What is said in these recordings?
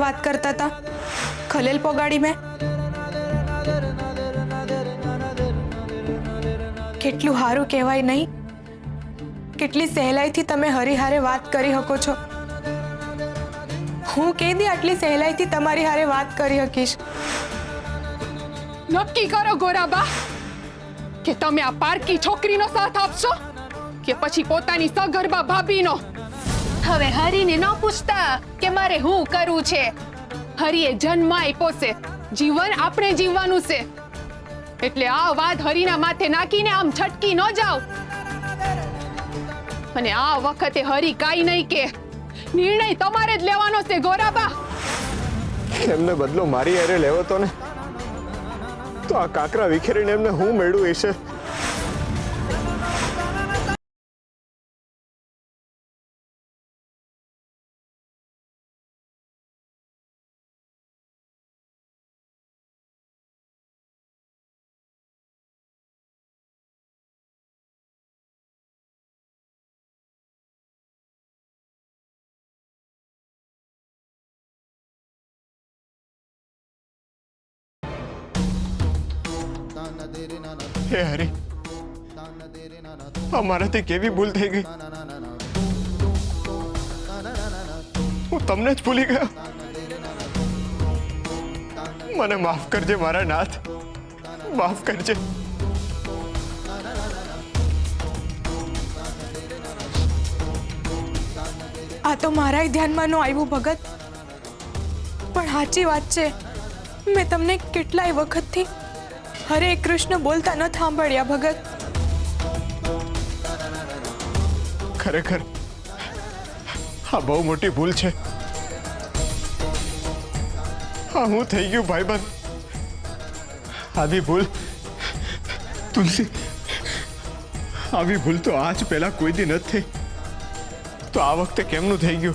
વાત करता था खलेल पोगाड़ी में કેટલું હારું કહેવાય નહીં કેટલી સહેલાઈથી તમે હરિહારે વાત કરી શકો છો હું કેદી આટલી સહેલાઈથી તમારી હારે વાત કરી હકીશ નક્કી કરો ગોરાબા કે તમે આ પારકી છોકરીનો સાથ આપશો કે પછી પોતાની સગર્ભા ભાભીનો હવે હરીને ન પૂછતા કે મારે હું કરવું છે હરીએ જન્મ આપ્યો છે જીવન આપણે જીવવાનું છે એટલે આ વાત હરીના માથે નાખીને આમ છટકી ન જાવ અને આ વખતે હરી કાઈ નહીં કે નિર્ણય તમારે જ લેવાનો છે ગોરાબા એમને બદલો મારી હારે લેવો તો ને તો આ કાકરા વિખેરીને એમને હું મેળવું હશે हे हरी અમારાથી કેવી ભૂલ થઈ ગઈ હું તમને જ ભૂલી ગયો મને માફ કરજે મારા નાથ માફ કરજે આ તો મારા ધ્યાનમાં ન આવ્યું ભગત પણ સાચી વાત છે મેં તમને કેટલાય વખતથી हरे कृष्ण बोलता न थांभळ्या भगत खरेखर हाँ बहु मोटी भूल छे हाँ हूँ थई गयो भाईबंध आवी भूल तुलसी आवी भूल तो आज पहला कोई दी न थी तो आ वखते केमनु थई गयो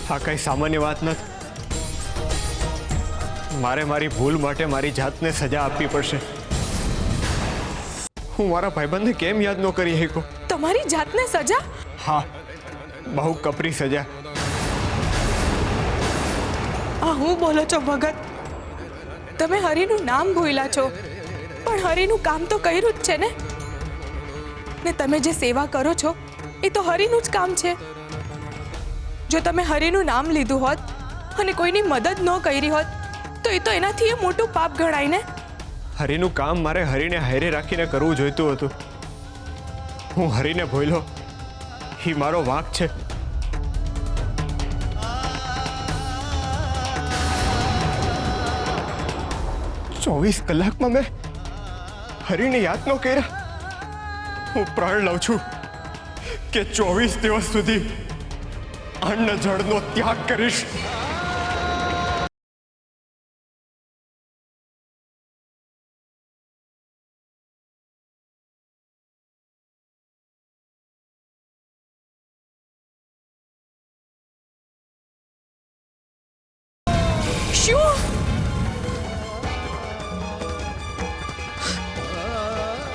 हाँ कई सामान्य बात न मारे मारी भूल माटे मारी जातने सजा आपवी पड़शे हूँ मारा भाईबंध ने केम याद न करी हको तमारी जातने सजा हाँ बहु कपरी सजा आ हूँ बोलो छो भगत तमे हरीनु नाम भूला छो पण हरीनु काम तो कर्युं ज छे ने तमे जे सेवा करो छो ए तो हरीनु ज काम छे जो तमे हरीनु नाम लीधुं होत अने कोईनी मदद न करी होत तो ये तो एनाथी मोटू पाप गणाय ने हरीनु काम मारे हरीने हारे राखीने करवू जोईतुं हतुं हूँ हरीने भूल्यो ही मारो वांक छे 24 कलाक में मैं हरीने याद न कर्या हूँ प्रण लઉં છું કે 24 દિવસ સુધી अन्न जळनो त्याग करीश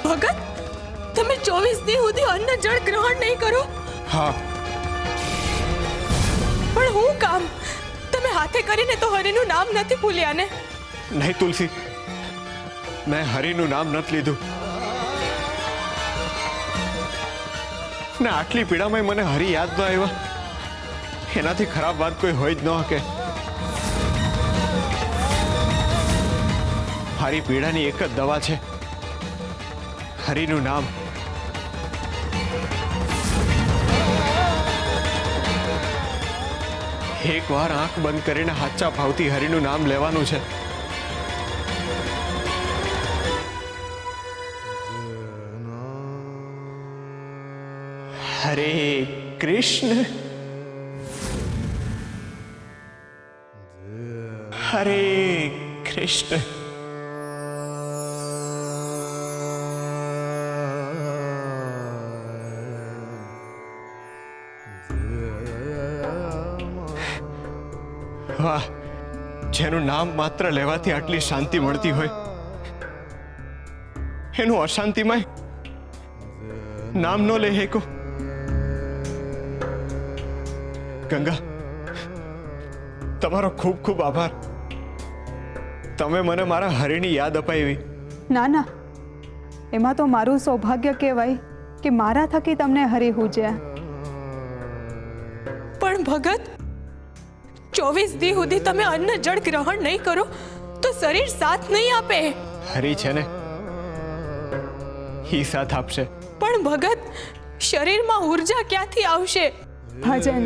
भगत तमे 24 दी સુધી અન્ન જળ ગ્રહણ નહીં કરો हाँ પણ હું કામ તમે હાથે કરીને તો હરીનું નામ નથી ભૂલ્યા ને नहीं तुलसी मैं हरीनु नाम नत लीधुं ने आटली पीड़ा में मने हरी याद न आव्या एनाथी खराब बात कोई होई ज न हके हारी पीड़ानी एक ज दवा छे हरीनु नाम एक बार आंख बंद करीने हाचा भावथी हरीनु नाम लेवानुं छे हरे कृष्ण हरे कृष्ण वाह जेनु नाम मात्र लेवाथी आटली शांति मळती होय एनु अशांति में नाम नो ले हेको गंगा તમારો ખૂબ ખૂબ આભાર. તમે મને મારા હરીની યાદ અપાવી. ના ના, એમાં તો મારું સૌભાગ્ય કહેવાય કે મારા થકી તમને હરી હુજ્યા. પણ ભગત, 24 દી સુધી તમે અન્ન જળ ગ્રહણ નહીં કરો તો શરીર સાથ નહીં આપે. હરી છે ને, ઈ સાથ આપશે. પણ ભગત, શરીરમાં ઉર્જા ક્યાંથી આવશે? ભજન